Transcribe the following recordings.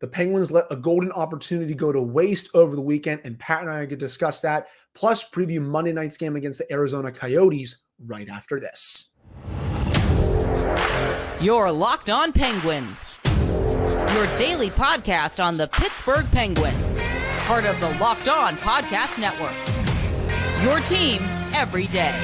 The Penguins let a golden opportunity go to waste over the weekend, and Pat and I are going to discuss that, plus preview Monday night's game against the Arizona Coyotes right after this. You're Locked On Penguins, your daily podcast on the Pittsburgh Penguins, part of the Locked On Podcast Network. Your team every day.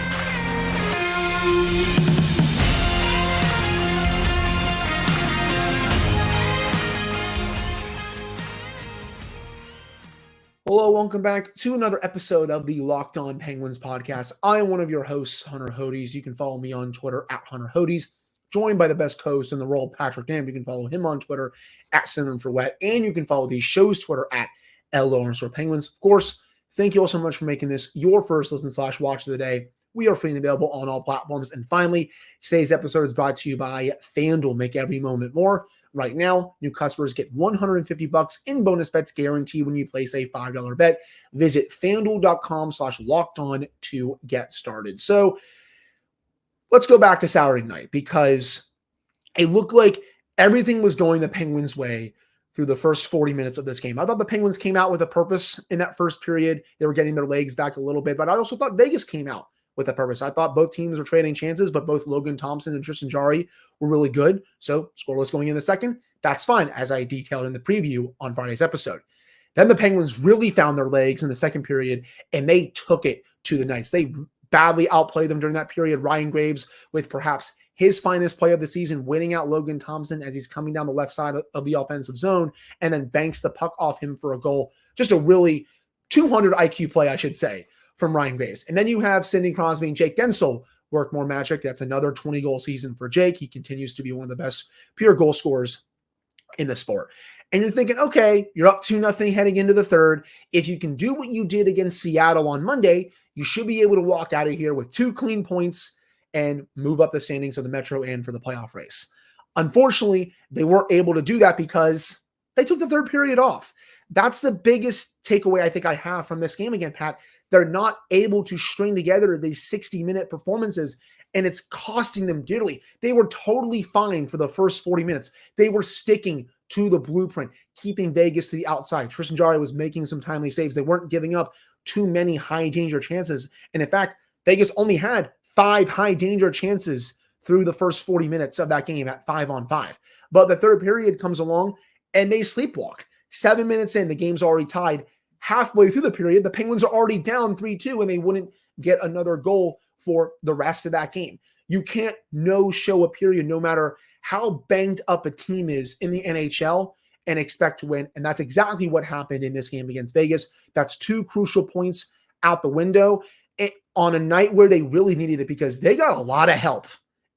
Hello, welcome back to another episode of the Locked On Penguins podcast. I am one of your hosts, Hunter Hodes. You can follow me on Twitter at Hunter Hodes, joined by the best co-host in the world, Patrick Dam. You can follow him on Twitter at @CinemaForWet, and you can follow the show's Twitter at @LO_Penguins. Of course, thank you all so much for making this your first listen/watch of the day. We are free and available on all platforms. And finally, today's episode is brought to you by FanDuel. Make every moment more. Right now, new customers get $150 in bonus bets guaranteed when you place a $5 bet. Visit FanDuel.com/lockedon to get started. So let's go back to Saturday night, because it looked like everything was going the Penguins' way through the first 40 minutes of this game. I thought the Penguins came out with a purpose in that first period. They were getting their legs back a little bit, but I also thought Vegas came out with a purpose. I thought both teams were trading chances, but both Logan Thompson and Tristan Jarry were really good. So scoreless going in the second, that's fine, as I detailed in the preview on Friday's episode. Then the Penguins really found their legs in the second period, and they took it to the Knights. They badly outplayed them during that period. Ryan Graves with perhaps his finest play of the season, winning out Logan Thompson as he's coming down the left side of the offensive zone, and then banks the puck off him for a goal. Just a really 200 IQ play, I should say, from Ryan Graves. And then you have Sidney Crosby and Jake Guentzel work more magic. That's another 20-goal season for Jake. He continues to be one of the best pure goal scorers in the sport. And you're thinking, okay, you're up 2-0 heading into the third. If you can do what you did against Seattle on Monday, you should be able to walk out of here with 2 clean points and move up the standings of the Metro and for the playoff race. Unfortunately, they weren't able to do that because they took the third period off. That's the biggest takeaway I think I have from this game again, Pat. They're not able to string together these 60-minute performances, and it's costing them dearly. They were totally fine for the first 40 minutes. They were sticking to the blueprint, keeping Vegas to the outside. Tristan Jarry was making some timely saves. They weren't giving up too many high-danger chances. And in fact, Vegas only had 5 high-danger chances through the first 40 minutes of that game at 5-on-5. But the third period comes along, and they sleepwalk. 7 minutes in, the game's already tied. Halfway through the period, the Penguins are already down 3-2, and they wouldn't get another goal for the rest of that game. You can't no-show a period no matter how banged up a team is in the NHL and expect to win. And that's exactly what happened in this game against Vegas. That's 2 crucial points out the window on a night where they really needed it, because they got a lot of help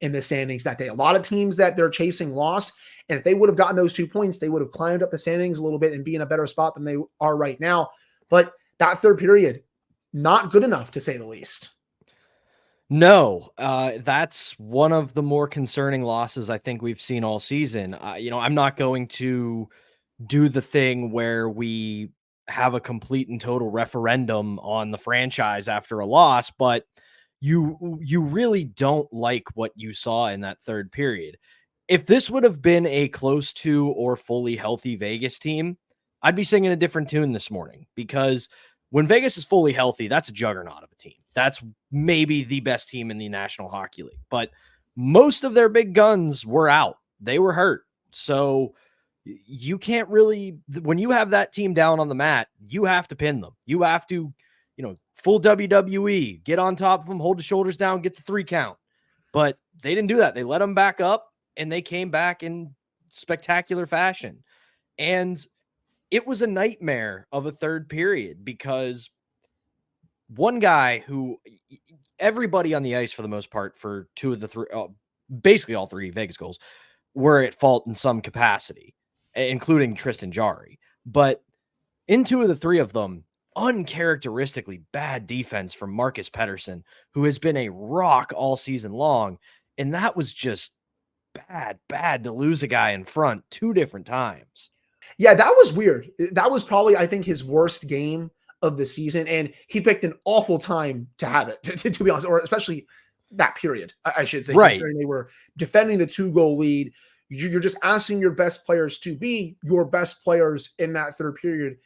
in the standings that day. A lot of teams that they're chasing lost. And if they would have gotten those 2 points, they would have climbed up the standings a little bit and be in a better spot than they are right now. But that third period, not good enough, to say the least. No, that's one of the more concerning losses I think we've seen all season. I'm not going to do the thing where we have a complete and total referendum on the franchise after a loss, but you really don't like what you saw in that third period. If this would have been a close to or fully healthy Vegas team, I'd be singing a different tune this morning, because when Vegas is fully healthy, that's a juggernaut of a team. That's maybe the best team in the National Hockey League, but most of their big guns were out. They were hurt. So you can't really, when you have that team down on the mat, you have to pin them. You have to, full WWE, get on top of them, hold the shoulders down, get the 3 count. But they didn't do that. They let them back up, and they came back in spectacular fashion. And it was a nightmare of a third period, because one guy who everybody on the ice for the most part for 2 of the 3, basically all 3 Vegas goals, were at fault in some capacity, including Tristan Jarry. But in 2 of the 3 of them, uncharacteristically bad defense from Marcus Pettersson, who has been a rock all season long. And that was just bad to lose a guy in front 2 different times. Yeah, that was weird. That was probably, I think, his worst game of the season, and he picked an awful time to have it, to be honest, or especially that period, I should say, right. Considering they were defending the 2-goal lead, You're just asking your best players to be your best players in that third period,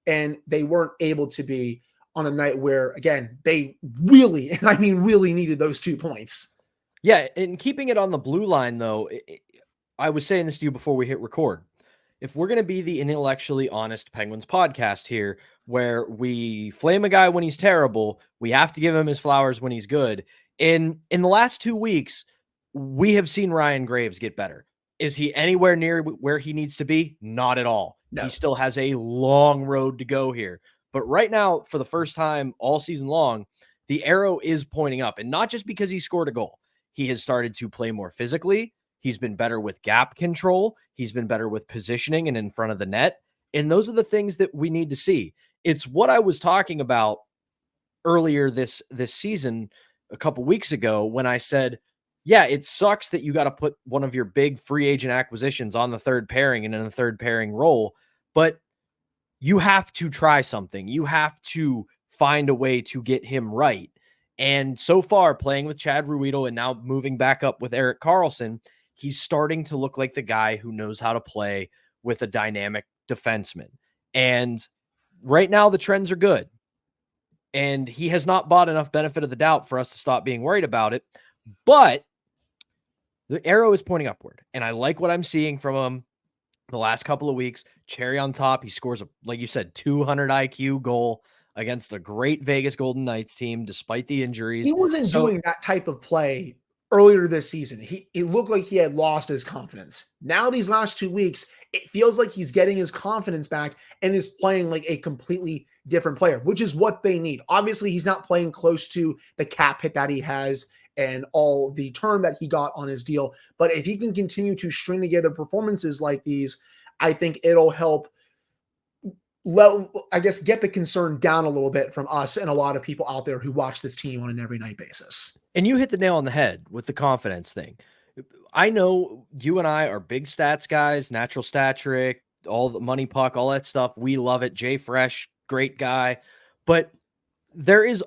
and they weren't able to be on a night where, again, they really, and I mean really, needed those 2 points. Yeah, and keeping it on the blue line, though, I was saying this to you before we hit record. If we're going to be the intellectually honest Penguins podcast here, where we flame a guy when he's terrible, we have to give him his flowers when he's good. In the last 2 weeks, we have seen Ryan Graves get better. Is he anywhere near where he needs to be? Not at all. No. He still has a long road to go here. But right now, for the first time all season long, the arrow is pointing up. And not just because he scored a goal. He has started to play more physically. He's been better with gap control. He's been better with positioning and in front of the net. And those are the things that we need to see. It's what I was talking about earlier this season, a couple weeks ago, when I said, yeah, it sucks that you got to put one of your big free agent acquisitions on the third pairing and in a third pairing role, but you have to try something. You have to find a way to get him right. And so far, playing with Chad Ruedel and now moving back up with Erik Karlsson, he's starting to look like the guy who knows how to play with a dynamic defenseman. And right now, the trends are good. And he has not bought enough benefit of the doubt for us to stop being worried about it. But the arrow is pointing upward. And I like what I'm seeing from him the last couple of weeks. Cherry on top. He scores, like you said, 200 IQ goal against a great Vegas Golden Knights team, despite the injuries. He wasn't doing that type of play earlier this season. It looked like he had lost his confidence. Now, these last 2 weeks, it feels like he's getting his confidence back and is playing like a completely different player, which is what they need. Obviously, he's not playing close to the cap hit that he has and all the term that he got on his deal. But if he can continue to string together performances like these, I think it'll help, I guess, get the concern down a little bit from us and a lot of people out there who watch this team on an every night basis. And you hit the nail on the head with the confidence thing. I know you and I are big stats guys, natural stat trick, all the money puck, all that stuff. We love it. Jay Fresh, great guy. But there is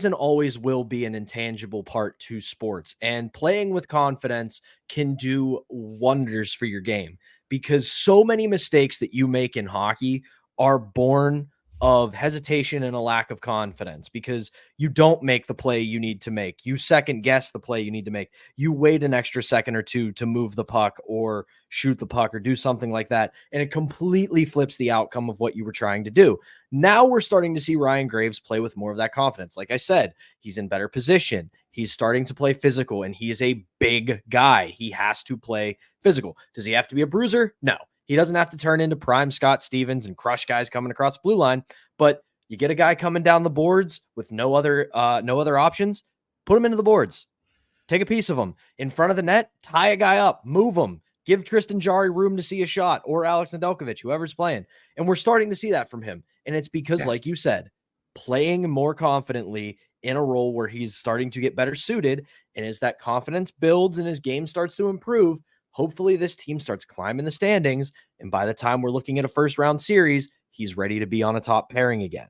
and always will be an intangible part to sports, and playing with confidence can do wonders for your game, because so many mistakes that you make in hockey are born of hesitation and a lack of confidence, because you don't make the play you need to make. You second guess the play you need to make. You wait an extra second or two to move the puck or shoot the puck or do something like that, and it completely flips the outcome of what you were trying to do. Now we're starting to see Ryan Graves play with more of that confidence. Like I said, he's in better position. He's starting to play physical, and he is a big guy. He has to play physical. Does he have to be a bruiser? No. He doesn't have to turn into prime Scott Stevens and crush guys coming across the blue line, but you get a guy coming down the boards with no other options, put him into the boards. Take a piece of him. In front of the net, tie a guy up, move him. Give Tristan Jarry room to see a shot, or Alex Nedeljkovic, whoever's playing. And we're starting to see that from him. And it's because, yes, like you said, playing more confidently in a role where he's starting to get better suited. And as that confidence builds and his game starts to improve, hopefully this team starts climbing the standings. And by the time we're looking at a first round series, he's ready to be on a top pairing again.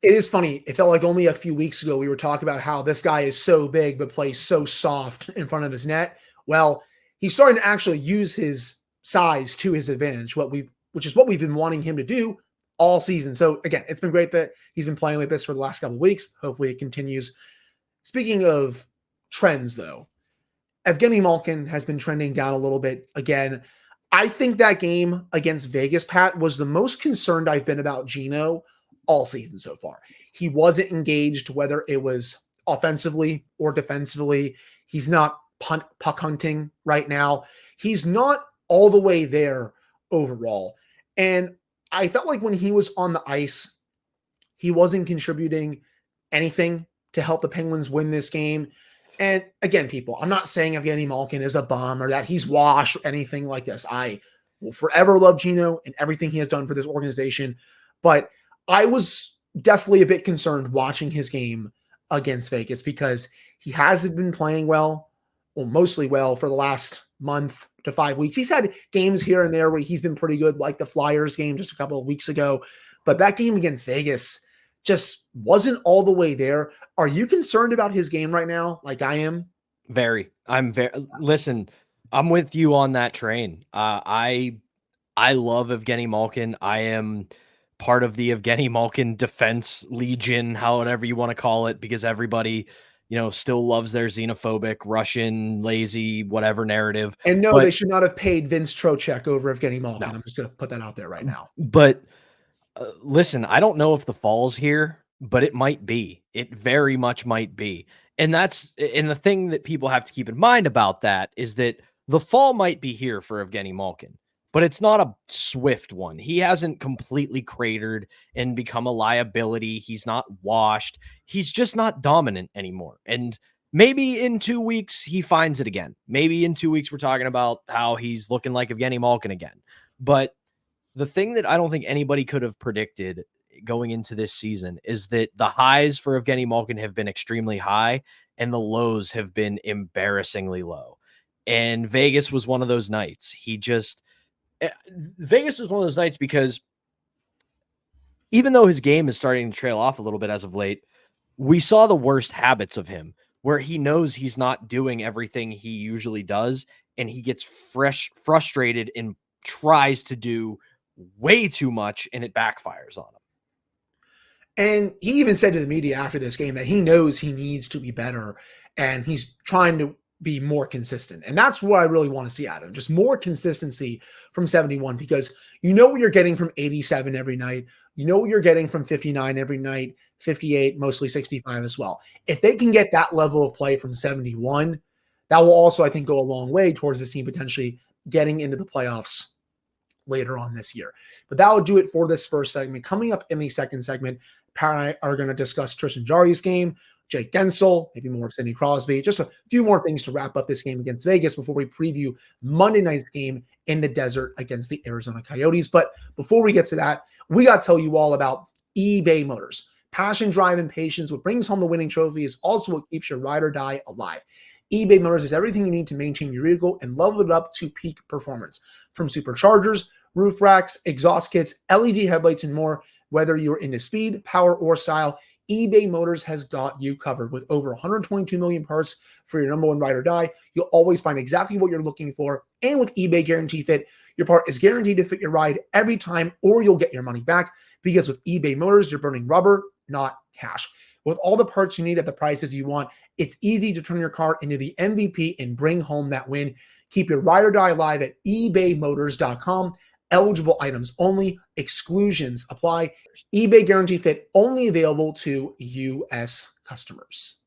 It is funny. It felt like only a few weeks ago we were talking about how this guy is so big but plays so soft in front of his net. Well, he's starting to actually use his size to his advantage, which is what we've been wanting him to do all season. So again, it's been great that he's been playing like this for the last couple of weeks. Hopefully it continues. Speaking of trends, though, Evgeni Malkin has been trending down a little bit again. I think that game against Vegas, Pat, was the most concerned I've been about Gino all season so far. He wasn't engaged, whether it was offensively or defensively. He's not puck hunting right now. He's not all the way there overall. And I felt like when he was on the ice, he wasn't contributing anything to help the Penguins win this game. And again, people, I'm not saying Evgeni Malkin is a bum or that he's washed or anything like this. I will forever love Gino and everything he has done for this organization. But I was definitely a bit concerned watching his game against Vegas, because he hasn't been playing well, mostly well, for the last month to 5 weeks. He's had games here and there where he's been pretty good, like the Flyers game just a couple of weeks ago. But that game against Vegas just wasn't all the way there. Are you concerned about his game right now, like I am? Very. I'm very. Listen, I'm with you on that train. I love Evgeni Malkin. I am part of the Evgeni Malkin defense legion, however you want to call it, because everybody, still loves their xenophobic, Russian, lazy, whatever narrative. And no, they But should not have paid Vince Trocheck over Evgeni Malkin. no, I'm just going to put that out there right now. but listen, I don't know if the fall's here, but it might be. It very much might be. And the thing that people have to keep in mind about that is that the fall might be here for Evgeni Malkin, but it's not a swift one. He hasn't completely cratered and become a liability. He's not washed. He's just not dominant anymore. And maybe in 2 weeks, he finds it again. Maybe in 2 weeks, we're talking about how he's looking like Evgeni Malkin again. But the thing that I don't think anybody could have predicted going into this season is that the highs for Evgeni Malkin have been extremely high and the lows have been embarrassingly low. And Vegas was one of those nights. Vegas was one of those nights because even though his game is starting to trail off a little bit as of late, we saw the worst habits of him where he knows he's not doing everything he usually does and he gets frustrated and tries to do way too much and it backfires on him. And he even said to the media after this game that he knows he needs to be better and he's trying to be more consistent. And that's what I really want to see out of him. Just more consistency from 71, because you know what you're getting from 87 every night. You know what you're getting from 59 every night, 58, mostly 65 as well. If they can get that level of play from 71, that will also, I think, go a long way towards this team potentially getting into the playoffs later on this year. But that will do it for this first segment. Coming up in the second segment, Pat and I are going to discuss Tristan Jarry's game, Jake Guentzel, maybe more of Sidney Crosby, just a few more things to wrap up this game against Vegas before we preview Monday night's game in the desert against the Arizona Coyotes. But before we get to that, we got to tell you all about eBay Motors. Passion, drive, and patience. What brings home the winning trophy is also what keeps your ride or die alive. eBay Motors is everything you need to maintain your vehicle and level it up to peak performance. From superchargers, roof racks, exhaust kits, LED headlights, and more. Whether you're into speed, power, or style, eBay Motors has got you covered. With over 122 million parts for your number one ride or die, you'll always find exactly what you're looking for. And with eBay Guarantee Fit, your part is guaranteed to fit your ride every time, or you'll get your money back. Because with eBay Motors, you're burning rubber, not cash. With all the parts you need at the prices you want, it's easy to turn your car into the MVP and bring home that win. Keep your ride or die alive at ebaymotors.com. Eligible items only. Exclusions apply. eBay Guarantee Fit only available to U.S. customers.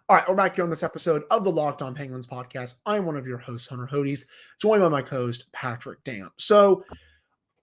All right, we're back here on this episode of the Locked On Penguins podcast. I'm one of your hosts, Hunter Hodes, joined by my co-host, Patrick Dam. So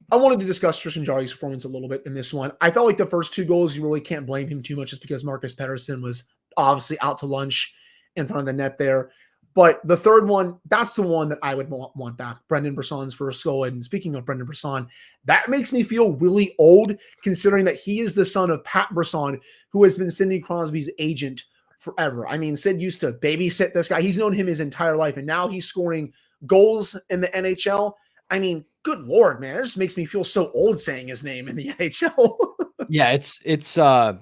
I wanted to discuss Tristan Jarry's performance a little bit in this one. I felt like the first two goals, you really can't blame him too much just because Marcus Pettersson was obviously out to lunch in front of the net there. But the third one, that's the one that I would want back. Brendan Bresson's first goal. And speaking of Brendan Brisson, that makes me feel really old considering that he is the son of Pat Brisson, who has been Sidney Crosby's agent forever. I mean, Sid used to babysit this guy. He's known him his entire life, and now he's scoring goals in the NHL. I mean, good Lord, man. It just makes me feel so old saying his name in the NHL. Yeah, it's a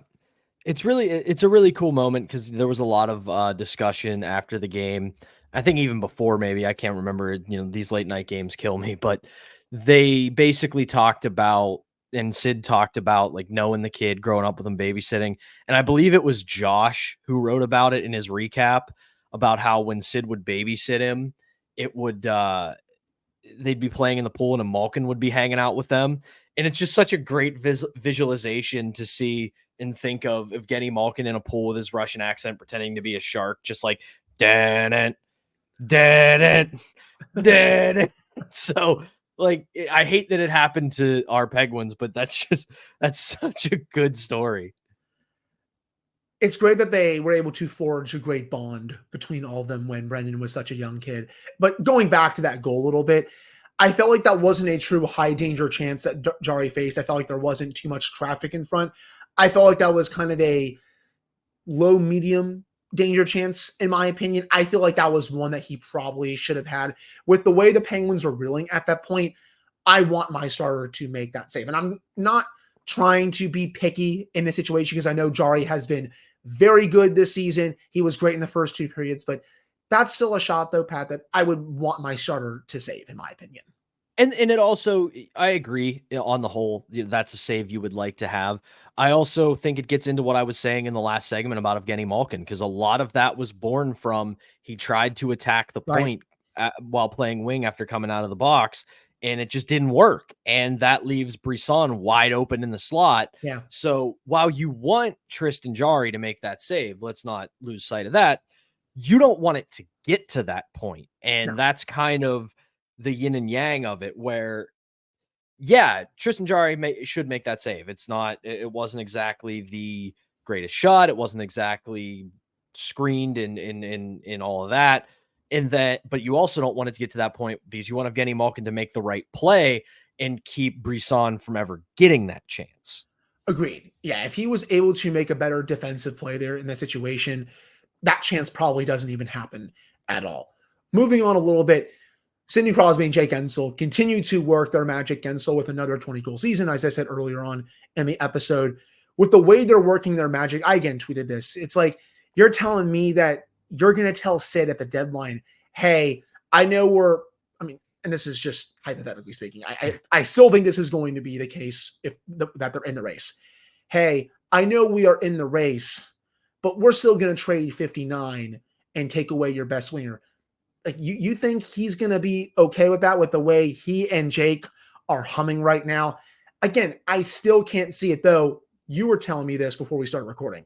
really cool moment because there was a lot of discussion after the game. I think even before, maybe, I can't remember, these late night games kill me, but they basically talked about, and Sid talked about, like, knowing the kid, growing up with him, babysitting. And I believe it was Josh who wrote about it in his recap about how when Sid would babysit him, it would, they'd be playing in the pool and a Malkin would be hanging out with them. And it's just such a great visualization to see and think of Evgeni Malkin in a pool with his Russian accent, pretending to be a shark, just like, dad. So, like, I hate that it happened to our Penguins, but that's such a good story. It's great that they were able to forge a great bond between all of them when Brendan was such a young kid. But going back to that goal a little bit, I felt like that wasn't a true high danger chance that Jarry faced. I felt like there wasn't too much traffic in front. I felt like that was kind of a low medium danger chance, in my opinion. I feel like that was one that he probably should have had. With the way the Penguins were reeling at that point, I want my starter to make that save. And I'm not trying to be picky in this situation because I know Jarry has been very good this season. He was great in the first two periods, but That's still a shot, though, Pat, that I would want my starter to save, in my opinion. And it also, I agree on the whole, that's a save you would like to have. I also think it gets into what I was saying in the last segment about Evgeni Malkin, because a lot of that was born from he tried to attack the point while playing wing after coming out of the box, and it just didn't work. And that leaves Brisson wide open in the slot. Yeah. So while you want Tristan Jarry to make that save, let's not lose sight of that. You don't want it to get to that point. And that's kind of the yin and yang of it, where, yeah, Tristan Jarry should make that save. It wasn't exactly the greatest shot. It wasn't exactly screened in all of that. But you also don't want it to get to that point, because you want Evgeni Malkin to make the right play and keep Brisson from ever getting that chance. Agreed. Yeah. If he was able to make a better defensive play there in that situation, that chance probably doesn't even happen at all. Moving on a little bit, Sidney Crosby and Jake Guentzel continue to work their magic. Guentzel with another 20-goal season, as I said earlier on in the episode. With the way they're working their magic, I again tweeted this. It's like, you're telling me that you're going to tell Sid at the deadline, hey, I know and this is just hypothetically speaking, I still think this is going to be the case that they're in the race. Hey, I know we are in the race, but we're still going to trade 59 and take away your best winger. Like, you think he's going to be okay with that, with the way he and Jake are humming right now? Again, I still can't see it, though. You were telling me this before we started recording.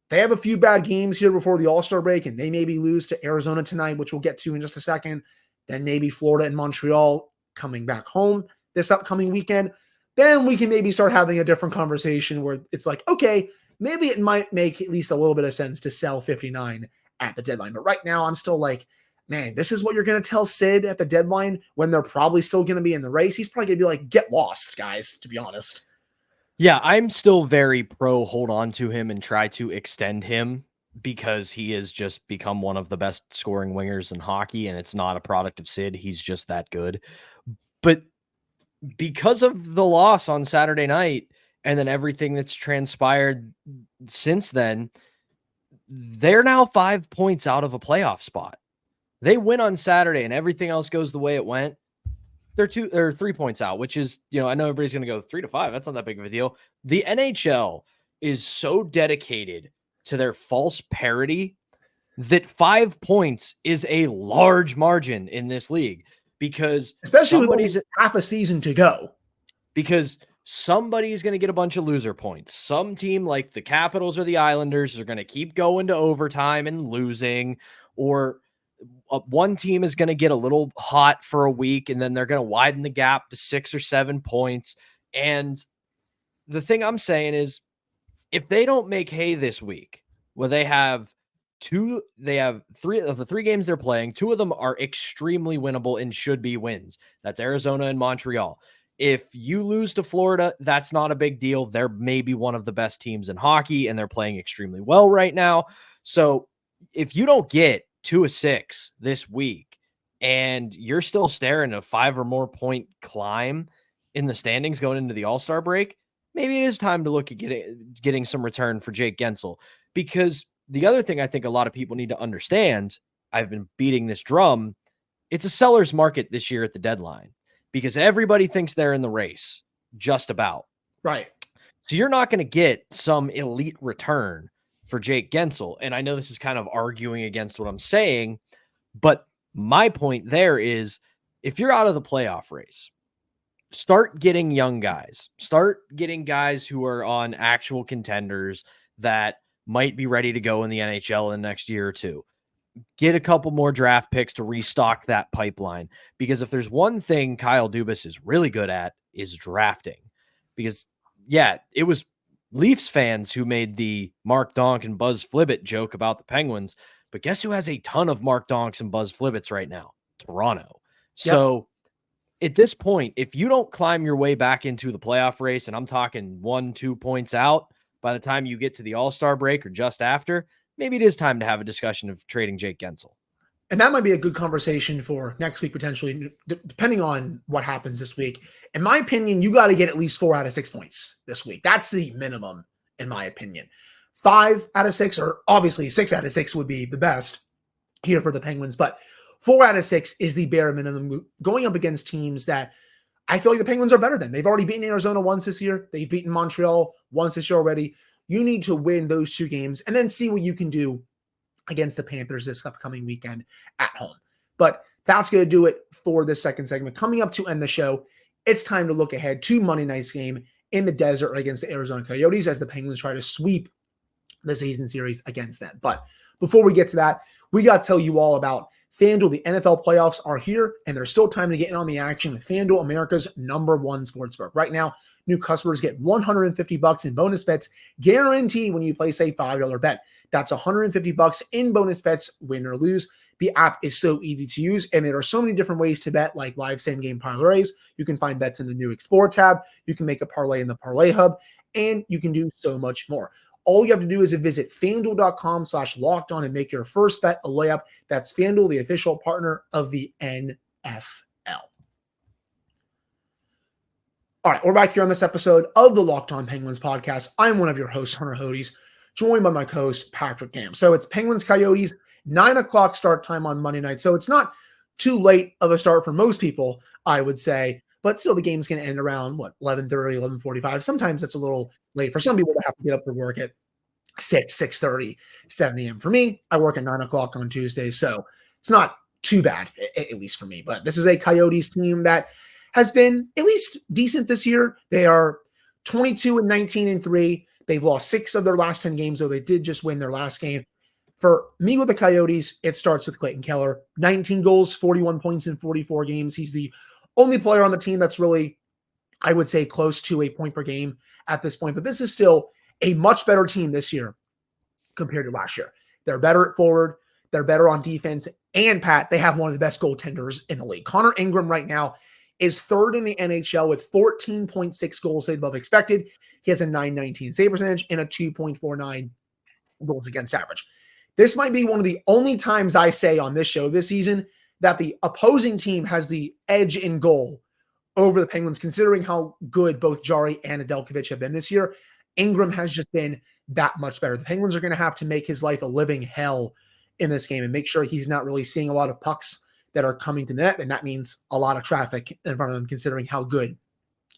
They have a few bad games here before the All-Star break, and they maybe lose to Arizona tonight, which we'll get to in just a second. Then maybe Florida and Montreal coming back home this upcoming weekend. Then we can maybe start having a different conversation where it's like, okay, maybe it might make at least a little bit of sense to sell 59 at the deadline. But right now, I'm still like, man, this is what you're going to tell Sid at the deadline when they're probably still going to be in the race. He's probably going to be like, get lost, guys, to be honest. Yeah, I'm still very pro hold on to him and try to extend him, because he has just become one of the best scoring wingers in hockey, and it's not a product of Sid. He's just that good. But because of the loss on Saturday night and then everything that's transpired since then, they're now 5 points out of a playoff spot. They win on Saturday and everything else goes the way it went. They're 3 points out, which is, I know everybody's going to go 3 to 5. That's not that big of a deal. The NHL is so dedicated to their false parity that 5 points is a large margin in this league, because especially with half a season to go, because somebody's going to get a bunch of loser points. Some team like the Capitals or the Islanders are going to keep going to overtime and losing, or one team is going to get a little hot for a week and then they're going to widen the gap to 6 or 7 points. And the thing I'm saying is, if they don't make hay this week, well, they have 3 of the 3 games they're playing. 2 of them are extremely winnable and should be wins. That's Arizona and Montreal. If you lose to Florida, that's not a big deal. They're maybe one of the best teams in hockey and they're playing extremely well right now. So if you don't get 2 of 6 this week and you're still staring at a 5 or more point climb in the standings going into the All-Star break, maybe it is time to look at getting some return for Jake Guentzel. Because the other thing I think a lot of people need to understand, I've been beating this drum, it's a seller's market this year at the deadline, because everybody thinks they're in the race, just about. Right. So you're not going to get some elite return for Jake Guentzel. And I know this is kind of arguing against what I'm saying, but my point there is, if you're out of the playoff race, start getting young guys. Start getting guys who are on actual contenders that might be ready to go in the NHL in the next year or two. Get a couple more draft picks to restock that pipeline. Because if there's one thing Kyle Dubas is really good at, is drafting. Because, yeah, it was Leafs fans who made the Mark Donk and Buzz Flibbit joke about the Penguins. But guess who has a ton of Mark Donks and Buzz Flibbits right now? Toronto. Yep. So at this point, if you don't climb your way back into the playoff race, and I'm talking 1-2 points out by the time you get to the All-Star break or just after, maybe it is time to have a discussion of trading Jake Guentzel. And that might be a good conversation for next week, potentially, depending on what happens this week. In my opinion, you got to get at least 4 out of 6 points this week. That's the minimum, in my opinion. 5 out of 6, or obviously 6 out of 6 would be the best. here for the Penguins. But 4 out of 6 is the bare minimum going up against teams that I feel like the Penguins are better than. They've already beaten Arizona once this year. They've beaten Montreal once this year already. You need to win those 2 games and then see what you can do against the Panthers this upcoming weekend at home. But that's going to do it for this second segment. Coming up to end the show, it's time to look ahead to Monday night's game in the desert against the Arizona Coyotes as the Penguins try to sweep the season series against them. But before we get to that, we got to tell you all about FanDuel. The NFL playoffs are here, and there's still time to get in on the action with FanDuel, America's #1 sportsbook. Right now, new customers get $150 in bonus bets guaranteed when you place a $5 bet. That's $150 in bonus bets, win or lose. The app is so easy to use, and there are so many different ways to bet, like live same-game parlays. You can find bets in the new Explore tab. You can make a parlay in the Parlay Hub, and you can do so much more. All you have to do is visit FanDuel.com/lockedon and make your first bet a layup. That's FanDuel, the official partner of the NFL. All right, we're back here on this episode of the Locked On Penguins podcast. I'm one of your hosts, Hunter Hodes, joined by my co-host, Patrick Dam. So it's Penguins Coyotes, 9 o'clock start time on Monday night. So it's not too late of a start for most people, I would say. But still, the game's going to end around, 11:30, 11:45. Sometimes it's a little late. For some people, they have to get up for work at 6:30, 7 a.m. For me, I work at 9 o'clock on Tuesdays, so it's not too bad, at least for me. But this is a Coyotes team that has been at least decent this year. They are 22-19-3. They've lost 6 of their last 10 games, though they did just win their last game. For me with the Coyotes, it starts with Clayton Keller. 19 goals, 41 points in 44 games. He's the only player on the team that's really, I would say, close to a point per game at this point. But this is still a much better team this year compared to last year. They're better at forward. They're better on defense. And, Pat, they have one of the best goaltenders in the league. Connor Ingram right now is 3rd in the NHL with 14.6 goals saved above expected. He has a .919 save percentage and a 2.49 goals against average. This might be one of the only times I say on this show this season that the opposing team has the edge in goal over the Penguins, considering how good both Jari and Nedeljkovic have been this year. Ingram has just been that much better. The Penguins are going to have to make his life a living hell in this game and make sure he's not really seeing a lot of pucks that are coming to the net, and that means a lot of traffic in front of them, considering how good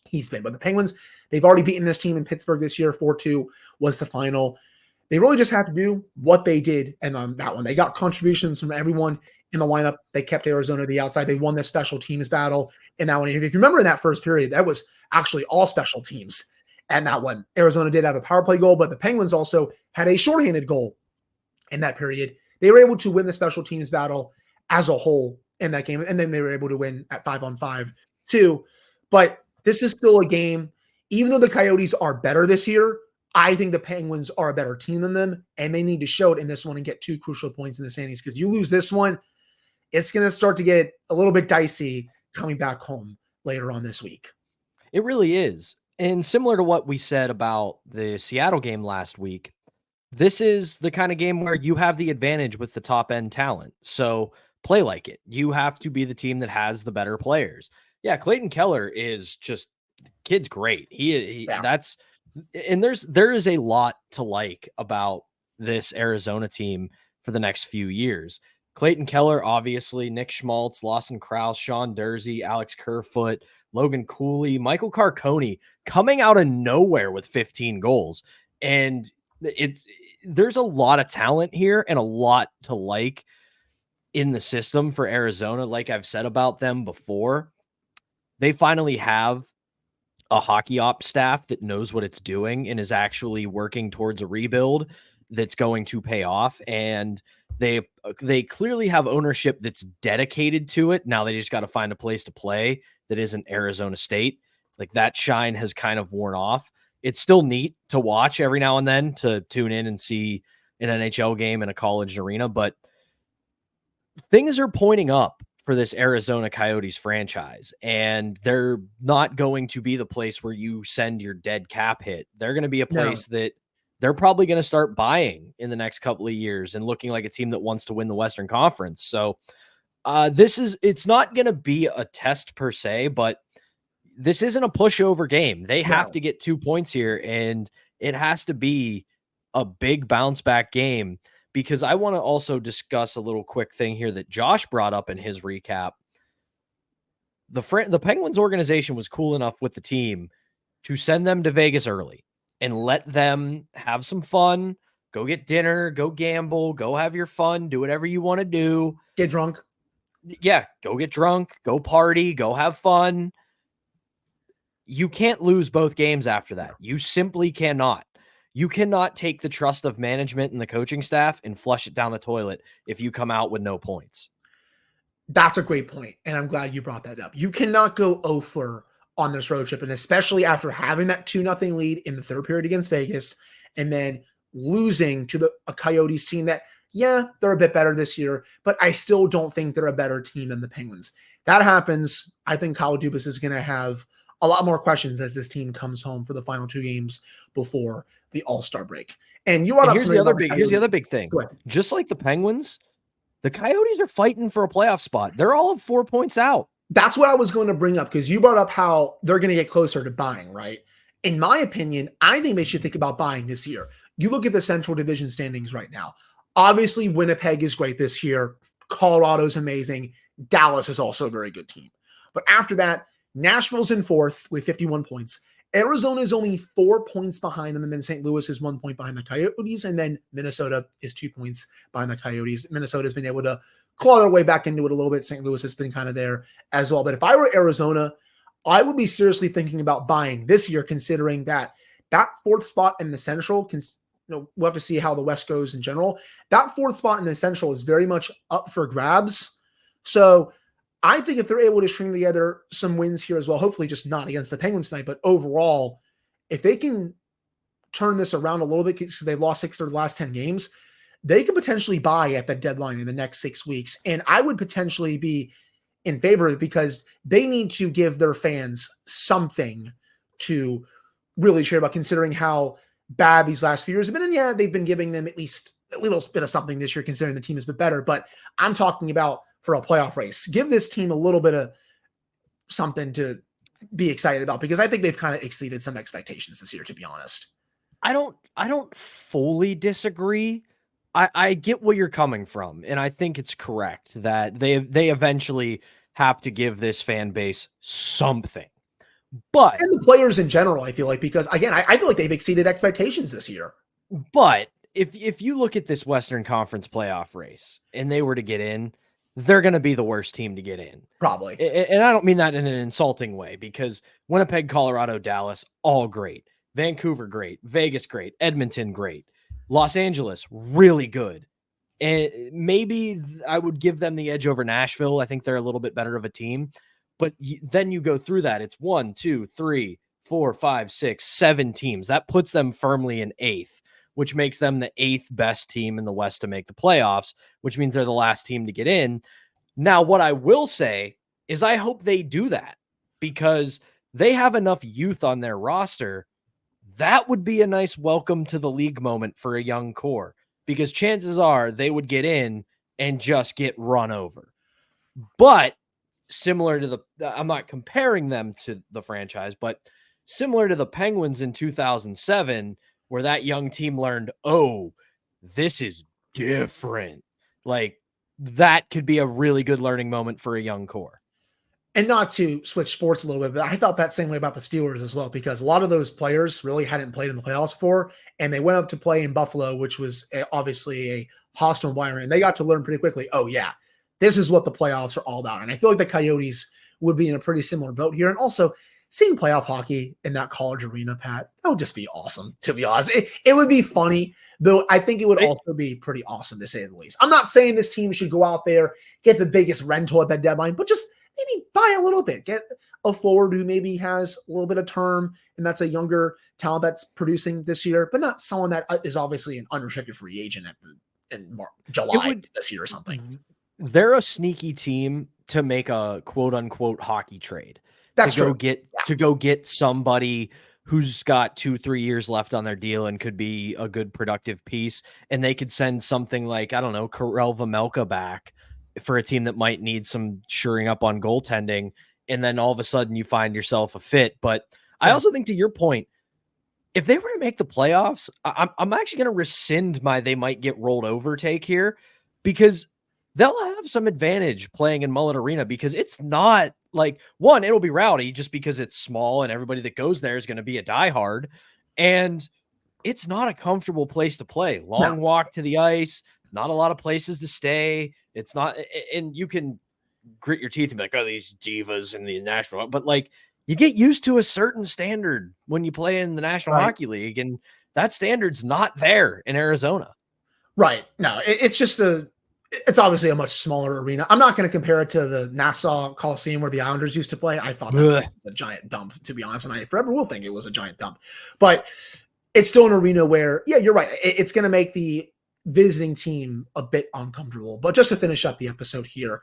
he's been. But the Penguins, they've already beaten this team in Pittsburgh this year. 4-2 was the final. They really just have to do what they did, and on that one, they got contributions from everyone in the lineup. They kept Arizona to the outside. They won the special teams battle in that one. If you remember in that first period, that was actually all special teams. And that one, Arizona did have a power play goal, but the Penguins also had a shorthanded goal in that period. They were able to win the special teams battle as a whole in that game, and then they were able to win at 5-on-5 too. But this is still a game, even though the Coyotes are better this year, I think the Penguins are a better team than them, and they need to show it in this one and get 2 crucial points in the standings, because you lose this one, it's going to start to get a little bit dicey coming back home later on this week. It really is. And similar to what we said about the Seattle game last week, this is the kind of game where you have the advantage with the top end talent. So play like it. You have to be the team that has the better players. Yeah, Clayton Keller is just, the kid's great. That's, and there is a lot to like about this Arizona team for the next few years. Clayton Keller, obviously, Nick Schmaltz, Lawson Krause, Sean Durzi, Alex Kerfoot, Logan Cooley, Michael Carcone coming out of nowhere with 15 goals. And there's a lot of talent here and a lot to like in the system for Arizona. Like I've said about them before, they finally have a hockey ops staff that knows what it's doing and is actually working towards a rebuild that's going to pay off. And they clearly have ownership that's dedicated to it. Now they just got to find a place to play that isn't Arizona State. Like that shine has kind of worn off. It's still neat to watch every now and then, to tune in and see an NHL game in a college arena, but things are pointing up for this Arizona Coyotes franchise, and they're not going to be the place where you send your dead cap hit. They're going to be a place that they're probably going to start buying in the next couple of years and looking like a team that wants to win the Western Conference. So it's not going to be a test per se, but this isn't a pushover game. They have to get 2 points here, and it has to be a big bounce back game, because I want to also discuss a little quick thing here that Josh brought up in his recap. The Penguins organization was cool enough with the team to send them to Vegas early and let them have some fun, go get dinner, go gamble, go have your fun, do whatever you want to do. Get drunk. Yeah, go get drunk, go party, go have fun. You can't lose both games after that. You simply cannot. You cannot take the trust of management and the coaching staff and flush it down the toilet if you come out with no points. That's a great point, and I'm glad you brought that up. You cannot go 0-for on this road trip, and especially after having that 2-0 lead in the third period against Vegas, and then losing to a Coyotes team that, yeah, they're a bit better this year, but I still don't think they're a better team than the Penguins. That happens. I think Kyle Dubas is going to have a lot more questions as this team comes home for the final 2 games before the All-Star break. And you brought up here's the other big thing. Just like the Penguins, the Coyotes are fighting for a playoff spot. They're all of 4 points out. That's what I was going to bring up, because you brought up how they're going to get closer to buying, right? In my opinion, I think they should think about buying this year. You look at the Central Division standings right now. Obviously, Winnipeg is great this year. Colorado's amazing. Dallas is also a very good team. But after that, Nashville's in 4th with 51 points. Arizona is only 4 points behind them, and then St. Louis is 1 point behind the Coyotes, and then Minnesota is 2 points behind the Coyotes. Minnesota's been able to claw their way back into it a little bit. St. Louis has been kind of there as well. But if I were Arizona, I would be seriously thinking about buying this year, considering that 4th spot in the Central, we'll have to see how the West goes in general. That 4th spot in the Central is very much up for grabs. So I think if they're able to string together some wins here as well, hopefully just not against the Penguins tonight, but overall, if they can turn this around a little bit, because they lost 6 of the last 10 games, they could potentially buy at the deadline in the next 6 weeks. And I would potentially be in favor of it, because they need to give their fans something to really cheer about, considering how bad these last few years have been. And yeah, they've been giving them at least a little bit of something this year, considering the team has been better. But I'm talking about for a playoff race. Give this team a little bit of something to be excited about, because I think they've kind of exceeded some expectations this year, to be honest. I don't fully disagree. I get where you're coming from, and I think it's correct that they eventually have to give this fan base something. But and the players in general, I feel like, because again, I feel like they've exceeded expectations this year. But if you look at this Western Conference playoff race and they were to get in, they're going to be the worst team to get in. Probably. And I don't mean that in an insulting way, because Winnipeg, Colorado, Dallas, all great. Vancouver, great. Vegas, great. Edmonton, great. Los Angeles, really good. And maybe I would give them the edge over Nashville. I think they're a little bit better of a team. But then you go through that. It's 1, 2, 3, 4, 5, 6, 7 teams. That puts them firmly in 8th, which makes them the 8th best team in the West to make the playoffs, which means they're the last team to get in. Now, what I will say is I hope they do that, because they have enough youth on their roster. That would be a nice welcome to the league moment for a young core, because chances are they would get in and just get run over. But similar to I'm not comparing them to the franchise, but similar to the Penguins in 2007, where that young team learned, oh, this is different. Like, that could be a really good learning moment for a young core. And not to switch sports a little bit, but I thought that same way about the Steelers as well, because a lot of those players really hadn't played in the playoffs before, and they went up to play in Buffalo, which was obviously a hostile environment, and they got to learn pretty quickly, oh yeah, this is what the playoffs are all about. And I feel like the Coyotes would be in a pretty similar boat here. And also, seeing playoff hockey in that college arena, Pat, that would just be awesome, to be honest. It would be funny, though I think it would also be pretty awesome, to say the least. I'm not saying this team should go out there, get the biggest rental at that deadline, but just maybe buy a little bit. Get a forward who maybe has a little bit of term, and that's a younger talent that's producing this year, but not someone that is obviously an unrestricted free agent in July this year or something. They're a sneaky team to make a quote-unquote hockey trade. That's to true. Go get somebody who's got 2-3 years left on their deal and could be a good productive piece, and they could send something like, I don't know, Karel Vejmelka back for a team that might need some shoring up on goaltending, and then all of a sudden you find yourself a fit. But I also think, to your point, if they were to make the playoffs, I'm actually going to rescind my they might get rolled over take here, because they'll have some advantage playing in Mullet Arena, because it's not like, one, it'll be rowdy just because it's small and everybody that goes there is going to be a diehard. And it's not a comfortable place to play. Long walk to the ice, not a lot of places to stay. It's not, and you can grit your teeth and be like, oh, these divas in the national, but like, you get used to a certain standard when you play in the National Hockey League, and that standard's not there in Arizona. Right. No, it's just it's obviously a much smaller arena. I'm not going to compare it to the Nassau Coliseum where the Islanders used to play. I thought that was a giant dump, to be honest, and I forever will think it was a giant dump. But it's still an arena where, yeah, you're right. It's going to make the visiting team a bit uncomfortable. But just to finish up the episode here,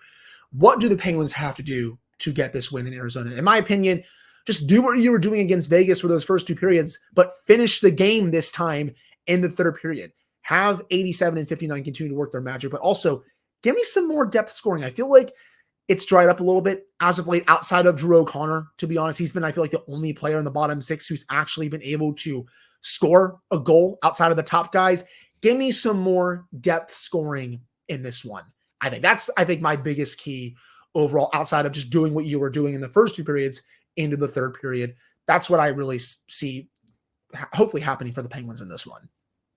what do the Penguins have to do to get this win in Arizona? In my opinion, just do what you were doing against Vegas for those first two periods, but finish the game this time in the third period. Have 87 and 59 continue to work their magic, but also give me some more depth scoring. I feel like it's dried up a little bit as of late, outside of Drew O'Connor. To be honest, he's been, I feel like, the only player in the bottom six who's actually been able to score a goal outside of the top guys. Give me some more depth scoring in this one. I think my biggest key overall, outside of just doing what you were doing in the first two periods into the third period. That's what I really see hopefully happening for the Penguins in this one.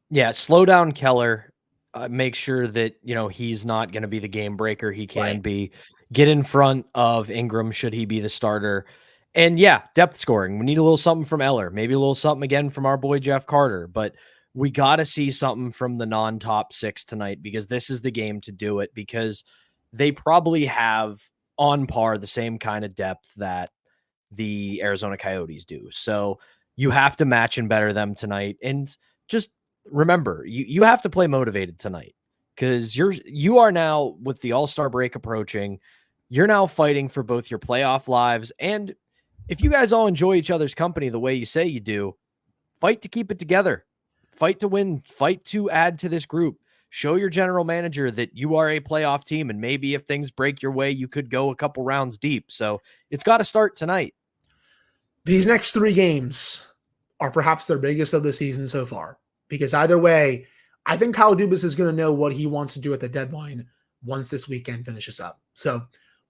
Yeah, slow down Keller. Make sure that, he's not going to be the game breaker he can be. Get in front of Ingram should he be the starter. And yeah, depth scoring. We need a little something from Eller. Maybe a little something again from our boy Jeff Carter. But we got to see something from the non-top six tonight, because this is the game to do it, because they probably have on par the same kind of depth that the Arizona Coyotes do. So you have to match and better them tonight. And just remember, you have to play motivated tonight, because you are now, with the All-Star break approaching, you're now fighting for both your playoff lives. And if you guys all enjoy each other's company the way you say you do, fight to keep it together, fight to win, fight to add to this group. Show your general manager that you are a playoff team, and maybe if things break your way, you could go a couple rounds deep. So it's got to start tonight. These next three games are perhaps their biggest of the season so far, because either way, I think Kyle Dubas is going to know what he wants to do at the deadline once this weekend finishes up. So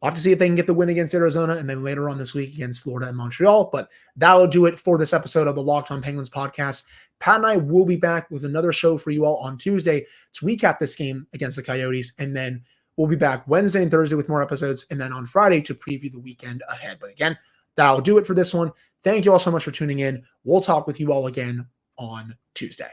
we'll have to see if they can get the win against Arizona, and then later on this week against Florida and Montreal. But that'll do it for this episode of the Locked On Penguins podcast. Pat and I will be back with another show for you all on Tuesday to recap this game against the Coyotes. And then we'll be back Wednesday and Thursday with more episodes, and then on Friday to preview the weekend ahead. But again, that'll do it for this one. Thank you all so much for tuning in. We'll talk with you all again on Tuesday.